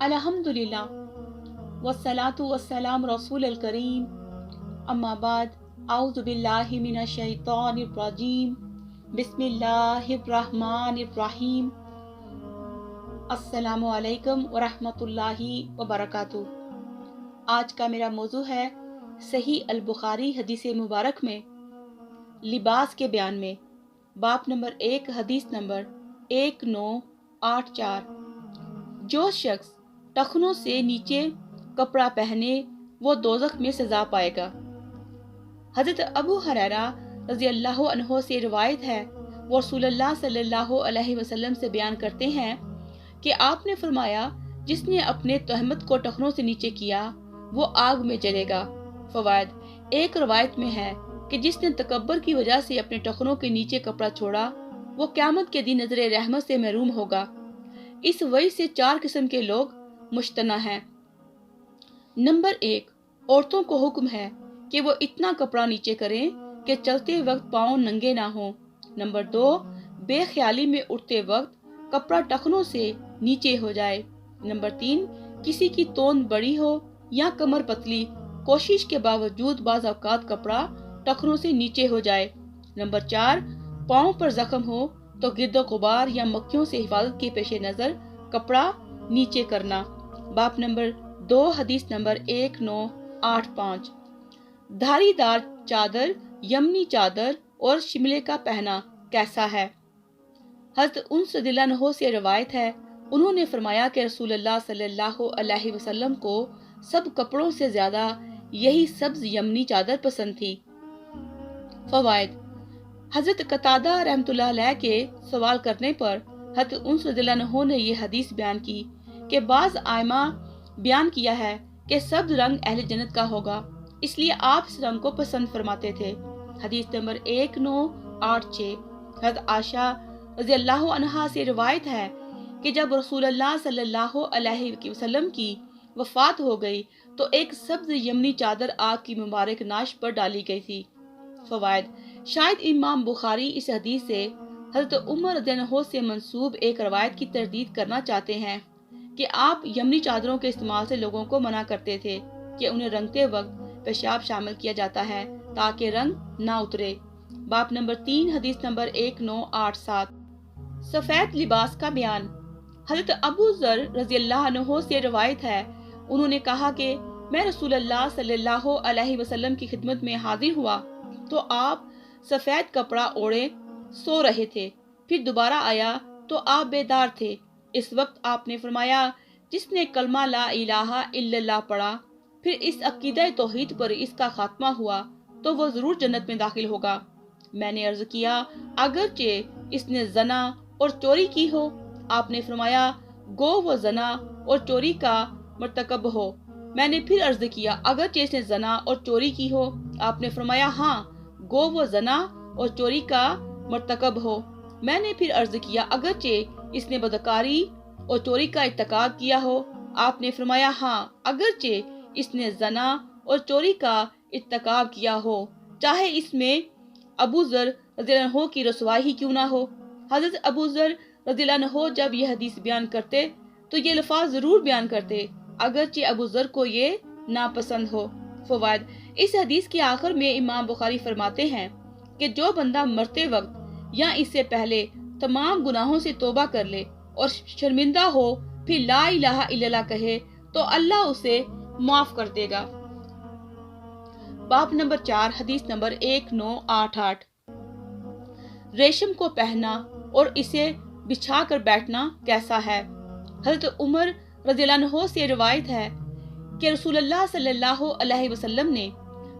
अल्हम्दुलिल्लाह वस्सलातु वस्सलाम रसूल अल करीम अम्मा बाद आऊज़ु बिल्लाहि मिनश शैतानिर रजीम बिस्मिल्लाहिर रहमानिर रहीम अस्सलामु अलैकुम व रहमतुल्लाहि व बरकातुहू। आज का मेरा मौजू है सही अल बुखारी हदीस मुबारक में लिबास के बयान में बाप नंबर 1 हदीस नंबर 1984। जो शख्स टखनों से नीचे कपड़ा पहने वो दोज़ख में सजा पाएगा। हज़रत अबू हुरैरा रज़ी अल्लाह अन्हु से रिवायत है, वो रसूलुल्लाह सल्लल्लाहु अलैहि वसल्लम से बयान करते हैं कि आपने फरमाया, जिसने अपने तहमत को टखनों से नीचे किया वो आग में जलेगा। फवायद, एक रवायत में है कि जिसने तकब्बर की वजह से अपने टखनों के नीचे कपड़ा छोड़ा वो क़यामत के दिन नजर रहमत से महरूम होगा। इस वजह से 4 किस्म के लोग मुश्तना हैं। नंबर 1, औरतों को हुक्म है कि वो इतना कपड़ा नीचे करें कि चलते वक्त पाँव नंगे ना हो। नंबर 2, बेख्याली में उठते वक्त कपड़ा टखनों से नीचे हो जाए। नंबर 3, किसी की तोंद बड़ी हो या कमर पतली, कोशिश के बावजूद बाज़ औक़ात कपड़ा टखनों से नीचे हो जाए। नंबर 4, पाँव पर जख्म हो तो गिरदो गुबार या मक्खियों से हिफाजत के पेश नज़र कपड़ा नीचे करना। बाप नंबर 2 हदीस नंबर 1985। धारीदार चादर, यमनी चादर और शिमले का पहना कैसा है? हज़रत उन्स रज़ियल्लाहु अन्हु से रवायत है, उन्होंने फरमाया कि रसूलुल्लाह सल्लल्लाहु अलैहि वसल्लम को सब कपड़ों से ज्यादा यही सब्ज यमनी चादर पसंद थी। फवायद, हज़रत कतादा रहमतुल्लाह अलैह के सवाल करने पर हज़रत उन्स रज़ियल्लाहु अन्हु ने ये हदीस बयान की कि बाज़ आइमा बयान किया है कि सब्ज रंग अहले जन्नत का होगा, इसलिए आप इस रंग को पसंद फरमाते थे। हदीस नंबर 1986। हज़रत आयशा रज़ियल्लाहु अन्हा से रिवायत है कि जब रसूलुल्लाह सल्लल्लाहु अलैहि वसल्लम की वफात हो गई तो एक सब्ज यमनी चादर आग की मुबारक नाश पर डाली गई थी। फवायद, शायद इमाम बुखारी इस हदीस से हज़रत उमर रज़ियल्लाहु अन्हु से मंसूब एक रवायत की तरदीद करना चाहते हैं कि आप यमनी चादरों के इस्तेमाल से लोगों को मना करते थे कि उन्हें रंगते वक्त पेशाब शामिल किया जाता है ताकि रंग ना उतरे। बाप नंबर 3 हदीस नंबर 1987। सफ़ेद लिबास का बयान। हज़रत अबू ज़र रज़ियल्लाहु अन्हु से रवायत है, उन्होंने कहा कि मैं रसूलुल्लाह सल्लल्लाहु अलैहि वसल्लम की खिदमत में हाजिर हुआ तो आप सफ़ेद कपड़ा ओढ़े सो रहे थे, फिर दोबारा आया तो आप बेदार थे। इस वक्त आपने फरमाया, जिसने कलमा ला इलाहा इल्लल्लाह पढ़ा फिर इस अकीदा तौहीद पर इसका खात्मा हुआ तो वो जरूर जन्नत में दाखिल होगा। मैंने अर्ज किया, अगरचे इसने जना और चोरी की हो? आपने फरमाया, गो वो जना और चोरी का मर्तकब हो। मैंने फिर अर्ज किया, अगरचे इसने जना और चोरी की हो? आपने फरमाया, हाँ, गो वो जना और चोरी का मर्तकब हो। मैंने फिर अर्ज किया, अगरचे इसने बदकारी और चोरी का इर्तिकाब किया हो? आपने फरमाया, हाँ, अगरचे इसने जना और चोरी का इर्तिकाब किया हो, चाहे इसमें अबू ज़र रज़ियल्लाहु अन्हु की रसवाई ही क्यों ना हो। हज़रत अबू ज़र रज़ियल्लाहु अन्हु जब यह हदीस बयान करते तो ये लफ्ज़ जरूर बयान करते, अगरचे अबू ज़र को ये नापसंद हो। फवायद, इस हदीस के आखिर में इमाम बुखारी फरमाते हैं कि जो बंदा मरते वक्त या इससे पहले तमाम गुनाहों से तौबा कर ले और शर्मिंदा हो फिर ला इलाहा इल्लल्लाह कहे तो अल्लाह उसे माफ कर देगा। बाप नंबर 4 हदीस नंबर 1988। रेशम को पहनना और इसे बिछा कर बैठना कैसा है? हज़रत उमर रज़ियल्लाहु अन्हु से रिवायत है कि रसूलुल्लाह सल्लल्लाहु अलैहि वसल्लम ने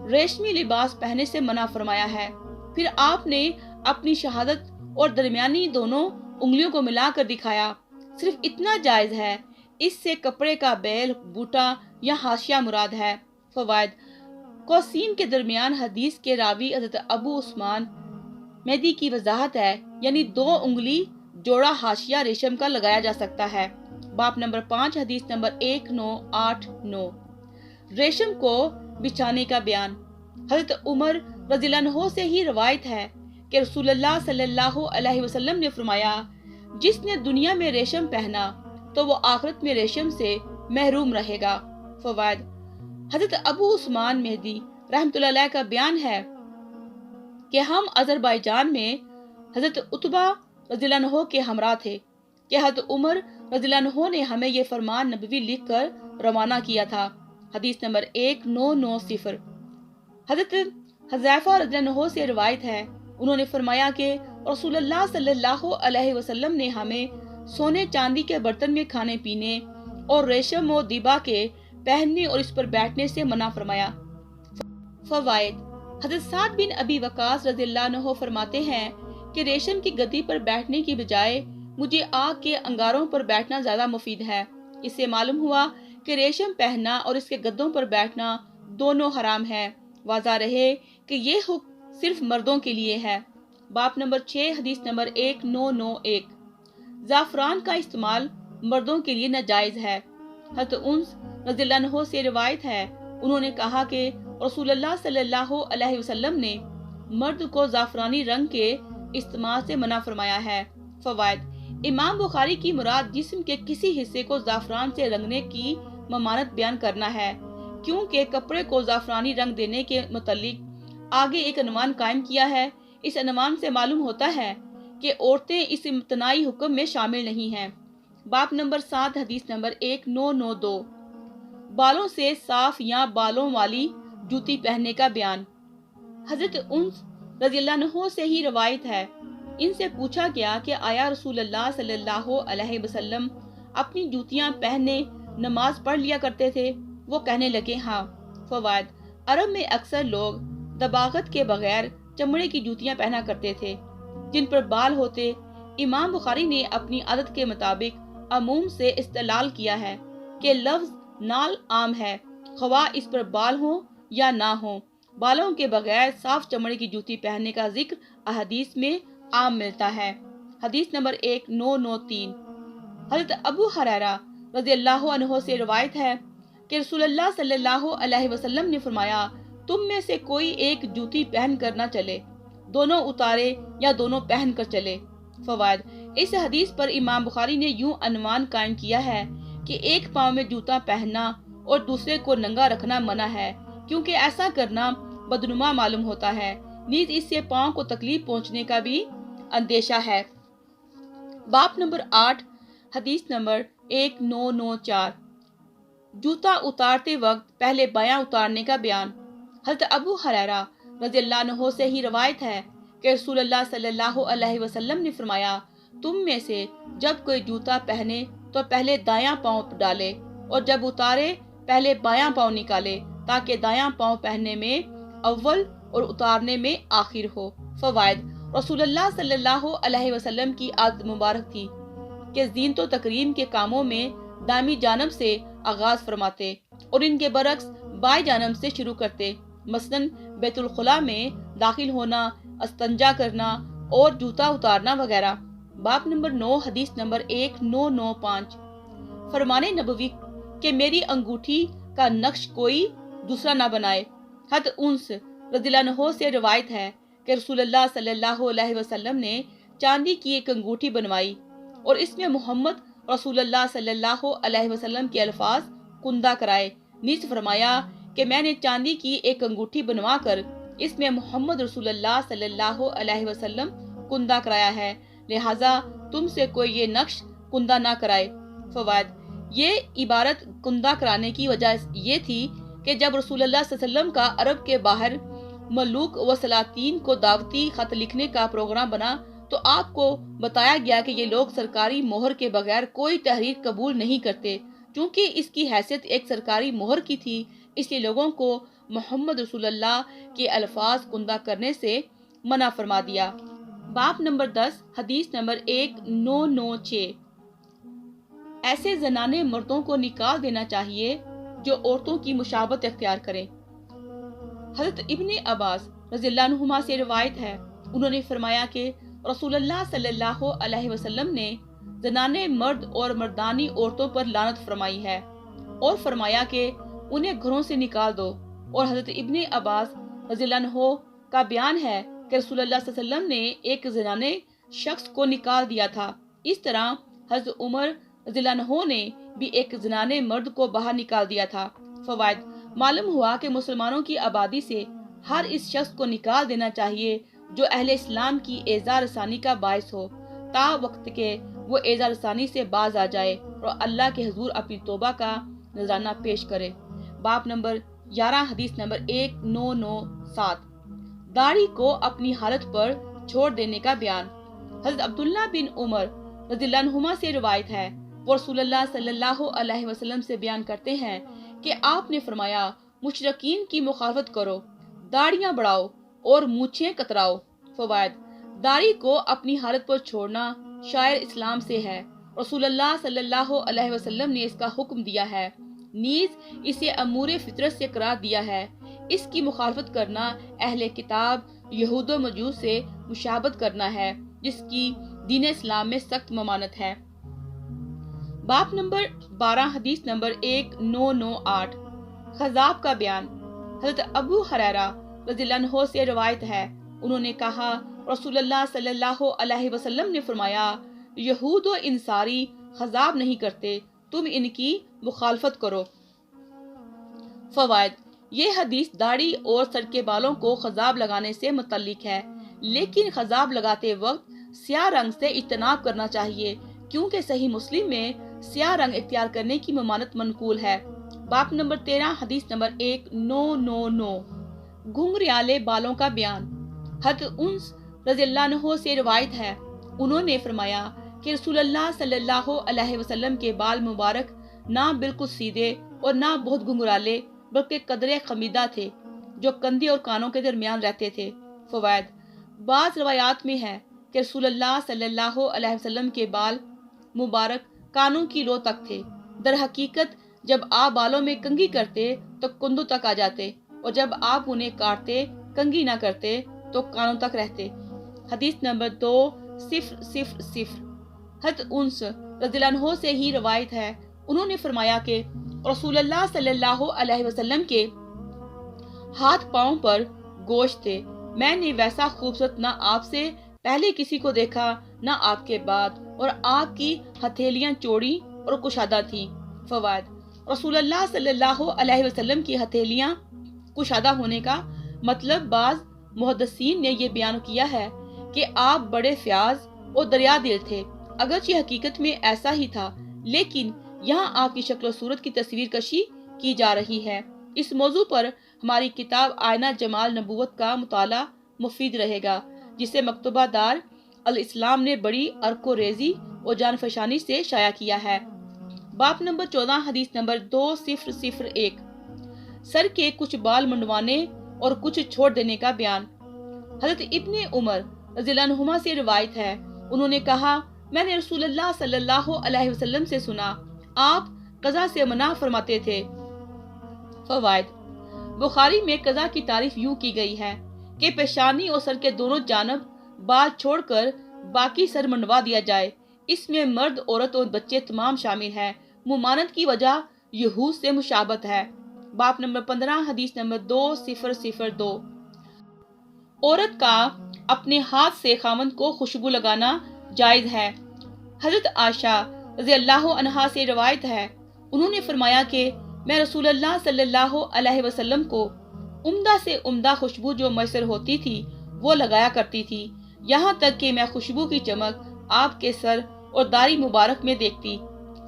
रेशमी लिबास पहनने से मना फरमाया है। फिर आपने अपनी शहादत और दरमियानी दोनों उंगलियों को मिलाकर दिखाया, सिर्फ इतना जायज है, इससे कपड़े का बैल, बूटा या हाशिया मुराद है। फवायद, कौसीन के दरमियान हदीस के रावी हज़रत अबू उस्मान मेहदी की वजाहत है, यानी 2 उंगली जोड़ा हाशिया रेशम का लगाया जा सकता है। बाप नंबर 5 हदीस नंबर 1989। रेशम को बिछाने का बयान। हज़रत उमर रज़ियल्लाहु अन्हु से ही रवायत है कि रसूलुल्लाह सल्लल्लाहु अलैहि वसल्लम ने फरमाया, जिसने दुनिया में रेशम पहना تو وہ آخرت میں ریشم سے محروم رہے گا۔ فوائد: حضرت ابو عثمان مہدی رحمۃ اللہ علیہ کا بیان ہے کہ ہم آذربائیجان میں حضرت عتبہ رضی اللہ عنہ کے ہمراہ تھے کہ حضرت عمر رضی اللہ عنہ نے ہمیں یہ فرمان نبوی لکھ کر روانہ کیا تھا۔ حدیث نمبر 1990۔ حضرت حذیفہ رضی اللہ عنہ سے روایت ہے، انہوں نے فرمایا کہ رسول اللہ صلی اللہ علیہ وسلم نے ہمیں سونے چاندی کے برتن میں کھانے پینے اور ریشم و دیبا کے پہننے اور اس پر بیٹھنے سے منع فرمایا۔ فوائد: حضرت سعد بن ابی وقاص رضی اللہ عنہ فرماتے ہیں کہ ریشم کی گدی پر بیٹھنے کی بجائے مجھے آگ کے انگاروں پر بیٹھنا زیادہ مفید ہے۔ اس سے معلوم ہوا کہ ریشم پہننا اور اس کے گدوں پر بیٹھنا دونوں حرام ہے۔ واضح رہے کہ یہ حکم صرف مردوں کے لیے ہے۔ باب نمبر 6، حدیث نمبر 1991۔ زعفران کا استعمال مردوں کے لیے ناجائز ہے۔ حضرت انس رضی اللہ عنہ سے روایت ہے، انہوں نے کہا کہ رسول اللہ صلی اللہ علیہ وسلم نے مرد کو زعفرانی رنگ کے استعمال سے منع فرمایا ہے۔ فوائد: امام بخاری کی مراد جسم کے کسی حصے کو زعفران سے رنگنے کی ممانعت بیان کرنا ہے، کیونکہ کپڑے کو زعفرانی رنگ دینے کے متعلق آگے ایک عنوان قائم کیا ہے۔ اس عنوان سے معلوم ہوتا ہے کہ عورتیں اس امتناعی حکم میں شامل نہیں ہیں۔ باب نمبر 7، حدیث نمبر 1992۔ بالوں سے صاف یا بالوں والی جوتی پہننے کا بیان۔ حضرت انس رضی اللہ عنہ سے ہی روایت ہے، ان سے پوچھا گیا کہ آیا رسول اللہ صلی اللہ علیہ وسلم اپنی جوتیاں پہنے نماز پڑھ لیا کرتے تھے؟ وہ کہنے لگے ہاں۔ فوائد: عرب میں اکثر لوگ دباغت کے بغیر چمڑے کی جوتیاں پہنا کرتے تھے جن پر بال ہوتے۔ امام بخاری نے اپنی عادت کے مطابق عموم سے استدلال کیا ہے کہ لفظ نال عام ہے، خواہ اس پر بال ہوں یا نہ ہوں۔ بالوں کے بغیر صاف چمڑے کی جوتی پہننے کا ذکر احادیث میں عام ملتا ہے۔ حدیث نمبر 1993۔ حضرت ابو ہریرہ رضی اللہ عنہ سے روایت ہے کہ رسول اللہ صلی اللہ علیہ وسلم نے فرمایا، تم میں سے کوئی ایک جوتی پہن کر نہ چلے، دونوں اتارے یا دونوں پہن کر چلے۔ فوائد: اس حدیث پر امام بخاری نے یوں عنوان قائم کیا ہے کہ ایک پاؤں میں جوتا پہننا اور دوسرے کو ننگا رکھنا منع ہے، کیونکہ ایسا کرنا بدنما معلوم ہوتا ہے، نیز اس سے پاؤں کو تکلیف پہنچنے کا بھی اندیشہ ہے۔ باب نمبر 8، حدیث نمبر 1994۔ جوتا اتارتے وقت پہلے بایاں اتارنے کا بیان۔ حضرت ابو ہریرہ رضی اللہ عنہ سے ہی روایت ہے کہ رسول اللہ صلی اللہ علیہ وسلم نے فرمایا، تم میں سے جب کوئی جوتا پہنے تو پہلے دایاں پاؤں ڈالے اور جب اتارے پہلے بایاں پاؤں نکالے، تاکہ دایاں پاؤں پہننے میں اول اور اتارنے میں آخر ہو۔ فوائد: رسول اللہ صلی اللہ علیہ وسلم کی عادت مبارک تھی کہ زینت و تکریم کے کاموں میں دائمی جانب سے آغاز فرماتے اور ان کے برعکس بائیں جانب سے شروع کرتے، مثلاً بیت الخلاء میں داخل ہونا، استنجا کرنا اور جوتا اتارنا وغیرہ۔ باب نمبر 9، حدیث نمبر 1995۔ فرمان نبوی کہ میری انگوٹھی کا نقش کوئی دوسرا نہ بنائے۔ حضرت انس رضی اللہ عنہ سے روایت ہے کہ رسول اللہ صلی اللہ علیہ وسلم نے چاندی کی ایک انگوٹھی بنوائی اور اس میں محمد رسول اللہ صلی اللہ علیہ وسلم کے الفاظ کندہ کرائے، نیز فرمایا کہ میں نے چاندی کی ایک انگوٹھی بنوا کر اس میں محمد رسول اللہ صلی اللہ علیہ وسلم کندہ کرایا ہے، لہٰذا تم سے کوئی یہ نقش کندہ نہ کرائے۔ فوائد: یہ عبارت کندہ کرانے کی وجہ یہ تھی کہ جب رسول اللہ صلی اللہ علیہ وسلم کا عرب کے باہر ملوک و سلاطین کو دعوتی خط لکھنے کا پروگرام بنا تو آپ کو بتایا گیا کہ یہ لوگ سرکاری مہر کے بغیر کوئی تحریر قبول نہیں کرتے۔ چونکہ اس کی حیثیت ایک سرکاری مہر کی تھی، اس لیے لوگوں کو محمد رسول اللہ کے الفاظ کندہ کرنے سے منع فرما دیا۔ باب نمبر 10، حدیث نمبر 1996۔ ایسے زنانے مردوں کو نکال دینا چاہیے جو عورتوں کی مشابہت اختیار کریں۔ حضرت ابن عباس رضی اللہ عنہما سے روایت ہے، انہوں نے فرمایا کہ رسول اللہ صلی اللہ علیہ وسلم نے زنانے مرد اور مردانی عورتوں پر لعنت فرمائی ہے اور فرمایا کہ انہیں گھروں سے نکال دو۔ اور حضرت ابن عباس رضی اللہ عنہ کا بیان ہے کہ رسول اللہ صلی اللہ علیہ وسلم نے ایک زنانے شخص کو نکال دیا تھا۔ اس طرح حضرت عمر रज़ी अल्लाह अन्हो ने भी एक ज़नाने मर्द को बाहर निकाल दिया था। फवाइद, मालूम हुआ कि मुसलमानों की आबादी से हर इस शख्स को निकाल देना चाहिए जो अहले इस्लाम की एज़ा रसानी का बायस हो, ता वक्त के वो एज़ा रसानी से बाज आ जाए और अल्लाह के हुजूर अपनी तौबा का नजराना पेश करे। बाब नंबर 11 हदीस नंबर 1997। दाढ़ी को अपनी हालत पर छोड़ देने का बयान। हज़रत अब्दुल्ला बिन उमर रज़ियल्लाहु अन्हुमा से रिवायत है, वो रसूलुल्लाह सल्लल्लाहु अलैहि वसल्लम से बयान करते हैं कि आपने फरमाया, मुशरिकीन की मुखालफत करो, दाढ़ियां बढ़ाओ और मूछें कतराओ। फवायद, दाढ़ी को अपनी हालत पर छोड़ना शायर इस्लाम से है। रसूलुल्लाह सल्लल्लाहु अलैहि वसल्लम ने इसका हुक्म दिया है, नीज इसे अमूर फितरत से करार दिया है। इसकी मुखालफत करना अहले किताब यहूद व मजूस से मुशाबत करना है, जिसकी दीन इस्लाम में सख्त ममानत है। बाब नंबर 12 हदीस नंबर 1998। खजाब का बयान। हज़रत अबू हुरैरा रज़ियल्लाहु अन्हु से रिवायत है, उन्होंने कहा, रसूलुल्लाह सल्लल्लाहु अलैहि वसल्लम ने फरमाया, यहूद व इंसारी खजाब नहीं करते, तुम इनकी मुखालफत करो। फवायद, ये हदीस दाढ़ी और सर के बालों को खजाब लगाने से मुतल्लिक है, लेकिन खजाब लगाते वक्त स्याह रंग से इज्तनाब करना चाहिए, क्योंकि सही मुस्लिम में स्याह रंग इख्तियार करने की ममानत मनकूल है। बाब नंबर 13 हदीस नंबर 1999। घुंघराले बालों का बयान। हज़रत उन्स रज़ियल्लाहु अन्हु से रिवायत है, उन्होंने फरमाया कि रसूलुल्लाह सल्लल्लाहु अलैहि वसल्लम के बाल मुबारक ना बिल्कुल सीधे और ना बहुत घुंघराले बल्कि कदरे खमीदा थे, जो कंधे और कानों के दरमियान रहते थे। फवायद, बाज़ रवायात में है कि रसूलुल्लाह सल्लल्लाहु अलैहि वसल्लम के बाल मुबारक कानों की लो तक थे। दर हकीकत जब आप बालों में कंघी करते तो कुंदों तक आ जाते, और जब आप उन्हें काटते कंघी ना करते तो कानों तक रहते। हदीस नंबर 2000। हज़रत उन्स रज़ियल्लाहु अन्हु से ही रवायत है, उन्होंने फरमाया कि रसूलुल्लाह सल्लल्लाहु अलैहि वसल्लम के हाथ पांव पर गोश्त थे। मैंने वैसा खूबसूरत ना आपसे पहले किसी को देखा ना आपके बाद, और आपकी हथेलियां चौड़ी और कुशादा थी। फवायद, रसूलुल्लाह सल्लल्लाहु अलैहि वसल्लम की हथेलियां कुशादा होने का मतलब बाज मुहद्दिसीन ने यह बयान किया है कि आप बड़े फ्याज और दरिया दिल थे। अगरचे हकीकत में ऐसा ही था, लेकिन यहाँ आपकी शक्ल सूरत की तस्वीर कशी की जा रही है। इस मौजू पर हमारी किताब आयना जमाल नबूवत का मुताला मुफीद रहेगा, जिसे मकतबादार अल इस्लाम ने बड़ी अरको रेजी और जानफशानी से शाया किया है। बाब नंबर 14 हदीस नंबर 2001। सर के कुछ बाल मुंडवाने और कुछ छोड़ देने का बयान। हजरत इब्ने उमर रज़ियल्लाहु अन्हुमा से रिवायत है, उन्होंने कहा, मैंने रसूलुल्लाह सल्लल्लाहु अलैहि वसल्लम से सुना, आप कज़ा से मना फरमाते थे। फवायद, बुखारी में कज़ा की तारीफ यूं की गई है कि पेशानी और सर के दोनों जानब बाल छोड़कर बाकी सर मंडवा दिया जाए। इसमें मर्द, औरत और बच्चे तमाम शामिल हैं। मुमानत की वजह यहूद से मुशाबत है। बाब नंबर 15 हदीस नंबर 2002। औरत का अपने हाथ से खामंद को खुशबू लगाना जायज है। हजरत आयशा रज़ियल्लाहु अन्हा से रवायत है, उन्होंने फरमाया कि मैं रसूलुल्लाह सल्लल्लाहु अलैहि वसल्लम को उम्दा से उम्दा खुशबू जो मैसर होती थी वो लगाया करती थी, यहाँ तक कि मैं खुशबू की चमक आपके सर और दाढ़ी मुबारक में देखती।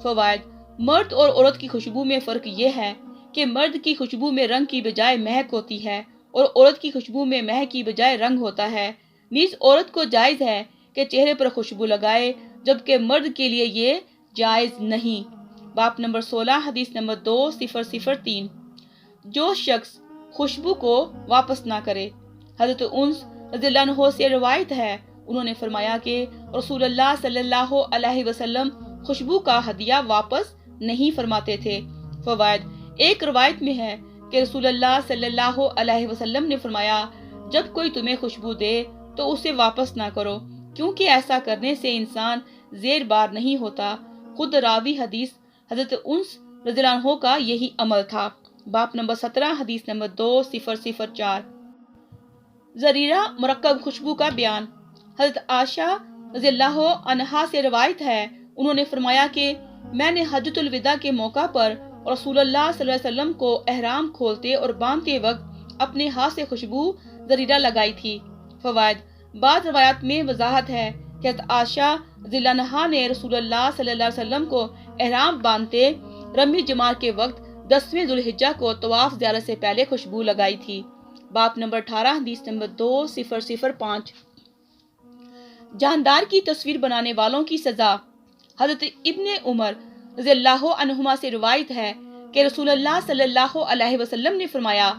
फवायद, मर्द और औरत की खुशबू में फ़र्क ये है कि मर्द की खुशबू में रंग की बजाय महक होती है और औरत की खुशबू में महक की बजाय रंग होता है। नीज औरत को जायज़ है कि चेहरे पर खुशबू लगाए, जबकि मर्द के लिए ये जायज़ नहीं। बाब नंबर 16 हदीस नंबर 2003। जो शख्स खुशबू को वापस ना करे। हजरत उन्स रज़ियल्लाहु अन्हु से रिवायत है, उन्होंने फरमाया कि रसूलुल्लाह सल्लल्लाहु अलैहि वसल्लम खुशबू का हदिया वापस नहीं फरमाते थे। फवायद, एक रवायत में है कि रसूलुल्लाह सल्लल्लाहु अलैहि वसल्लम ने फरमाया, जब कोई तुम्हें खुशबू दे तो उसे वापस ना करो, क्योंकि ऐसा करने से इंसान ज़ेर बार नहीं होता। खुद रावी हदीस हजरत उन्स रज़ियल्लाहु अन्हु का यही अमल था। बाब नंबर 17 हदीस नंबर 2004। जरीरा मुरक्कब खुशबू का बयान। हजरत आयशा रज़ियल्लाहु अन्हा से रवायत है, उन्होंने फरमाया कि میں نے حجۃ الوداع کے موقع پر رسول اللہ صلی اللہ علیہ وسلم کو احرام کھولتے اور باندھتے وقت اپنے ہاتھ سے خوشبو زریرہ لگائی تھی۔ فوائد: بعض روایات میں وضاحت ہے کہ حضرت عائشہ رضی اللہ عنہا نے رسول اللہ صلی اللہ علیہ وسلم کو احرام باندھتے رمی جمار کے وقت 10ویں ذوالحجہ کو طواف زیارت سے پہلے خوشبو لگائی تھی۔ باب نمبر 18 حدیث نمبر 2005۔ جاندار کی تصویر بنانے والوں کی سزا۔ حضرت ابن عمر رضی اللہ عنہما سے روایت ہے کہ رسول اللہ صلی اللہ علیہ وسلم نے فرمایا،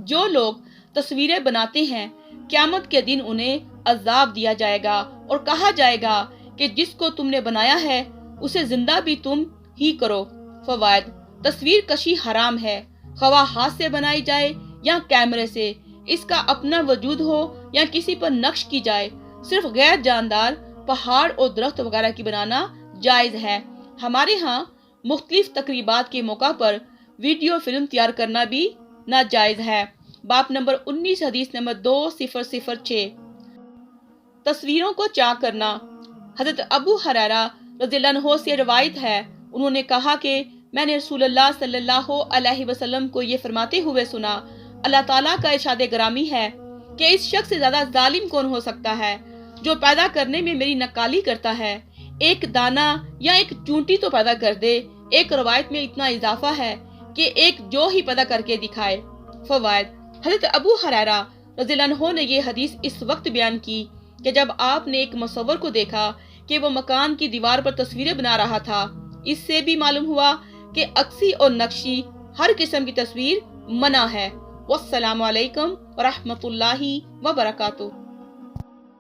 جو لوگ تصویریں بناتے ہیں قیامت کے دن انہیں عذاب دیا جائے گا اور کہا جائے گا کہ جس کو تم نے بنایا ہے اسے زندہ بھی تم ہی کرو۔ فوائد: تصویر کشی حرام ہے، خواہ ہاتھ سے بنائی جائے یا کیمرے سے، اس کا اپنا وجود ہو یا کسی پر نقش کی جائے، صرف غیر جاندار پہاڑ اور درخت وغیرہ کی بنانا جائز ہے۔ ہمارے ہاں مختلف تقریبات کے موقع پر ویڈیو فلم تیار کرنا بھی ناجائز ہے۔ باب نمبر 19 حدیث نمبر 2006۔ تصویروں کو چاک کرنا۔ حضرت ابو ہریرہ رضی اللہ عنہ سے روایت ہے، انہوں نے کہا کہ میں نے رسول اللہ صلی اللہ علیہ وسلم کو یہ فرماتے ہوئے سنا، اللہ تعالیٰ کا ارشاد گرامی ہے کہ اس شخص سے زیادہ ظالم کون ہو سکتا ہے جو پیدا کرنے میں میری نکالی کرتا ہے، ایک دانہ یا ایک چونٹی تو پیدا کر دے، ایک روایت میں اتنا اضافہ ہے کہ ایک جو ہی پیدا کر کے دکھائے۔ فوائد: حضرت ابو ہریرہ رضی اللہ عنہ نے یہ حدیث اس وقت بیان کی کہ جب آپ نے ایک مصور کو دیکھا کہ وہ مکان کی دیوار پر تصویریں بنا رہا تھا۔ اس سے بھی معلوم ہوا کہ عکسی اور نقشی ہر قسم کی تصویر منع ہے۔ والسلام علیکم ورحمۃ اللہ وبرکاتہ۔